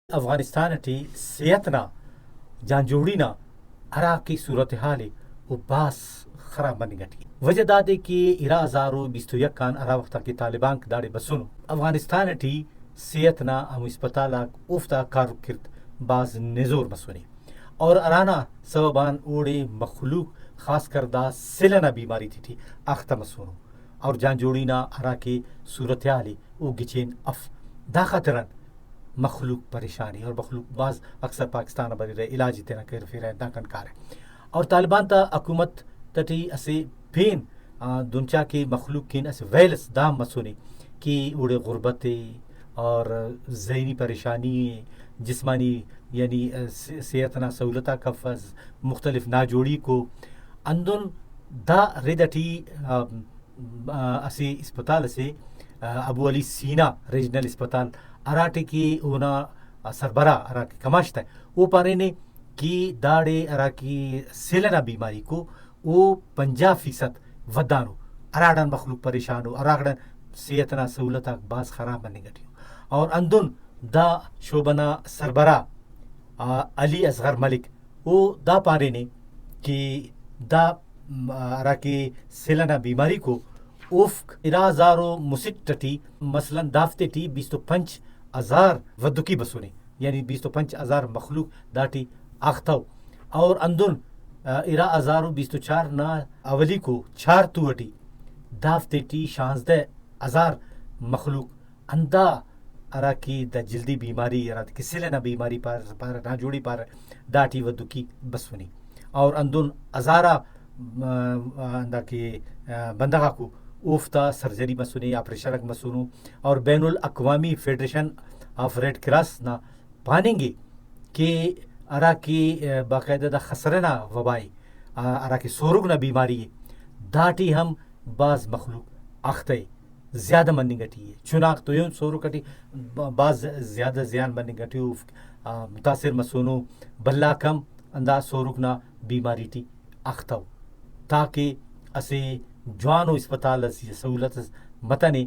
Afghanistan T सेहतना जानजोड़ीना अरा की सूरत हाल वो बास खराब बन गटी वजह दादे कि इरा हजारो बिस्तु यक्कान अरा वक्त की तालिबान दाड़े बसुन अफगानिस्तान टी सेहतना हम अस्पताल उफ्ता कारकिर्द बाज निजोर बसुनी और अराना सबबान ओड़े मखलूक खास करदा सिलना बीमारी थी अख्ता मसूनो और जानजोड़ीना अरा की सूरत हाल वो गिचेन अफ दाखतरन मखलूक परेशानी और मखलूक बाज अक्सर पाकिस्तान बरी रहे इलाज तेना कर फिर दाकन कार है और तालिबान ता हुकूमत तटी असे पेन दुनिया के मखलूक किन असे वैलस दाम मसूनी कि उड़े गुर्बत और जहनी परेशानी जिस्मानी यानी सेहतना सहूलता कफ़ मुख्तलिफ नाजोड़ी को अंदुन दा रेदटी असे अस्पताल से अबू अली सीना रीजनल अस्पताल अराटे की ओना सरबरा अरा की कमाशता है वो पारे ने कि दाड़े अरा की सेलना बीमारी को वो 50% वदानो अराडन मखलूक परेशान हो अरागडन सेहतना सहूलता बास खराब बनने गटी और अंदुन दा शोबना सरबरा अली असगर मलिक वो दा पारे ने कि दा अरा की सेलना बीमारी को उफ्क इराजारो मुसिट्टी मसलन दाफ्ते टी 25,000 वदुकी बसुने यानी 25,000 मखलूक दाटी आख्ताव और अंदुन इरा हजारो 24 ना अवली को 4 तुवटी दाफ्ते टी 16,000 मखलूक अंदा अरा की द जल्दी बीमारी अरा की सिलना बीमारी पर ना जोड़ी पर दाटी वदुकी बसुनी और अंदुन हजारा अंदा की बंदगा को उफ्ता सर्जरी मसूनी ऑपरेशन मसूनू और बैनुल अक़वामी फेडरेशन ऑफ रेड क्रॉस ना पानेंगे कि अरा की बाकायदा खसरना वबाई अरा की सोरुग ना बीमारी दाटी हम बाज मखलूक अख्ते ज़्यादा मननी गटी है चुनाक तो यूँ सोरु कटी बाज ज़्यादा ज़ियान बनने गटी मुतासिर मसूनू बल्ला कम अंदा सोरुग ना बीमारी टी अख्ताव ताकि असे जवानो अस्पताल सहूलत मतने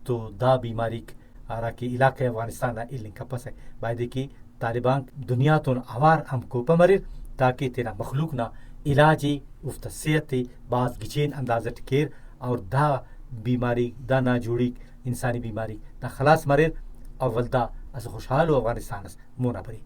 तो दा बीमारी आरा के इलाके अफगानिस्तान इलिंग कपस है बायदे की तालिबान दुनिया तो आवार हमको पमरिर ताकि तेरा मखलूक ना इलाजी उफ्त सेहत बाज गिचेन अंदाजत केर और दा बीमारी दा ना जोड़ी इंसानी बीमारी दा खलास मरिर और वल्दा अस खुशहाल अफगानिस्तान मोना परी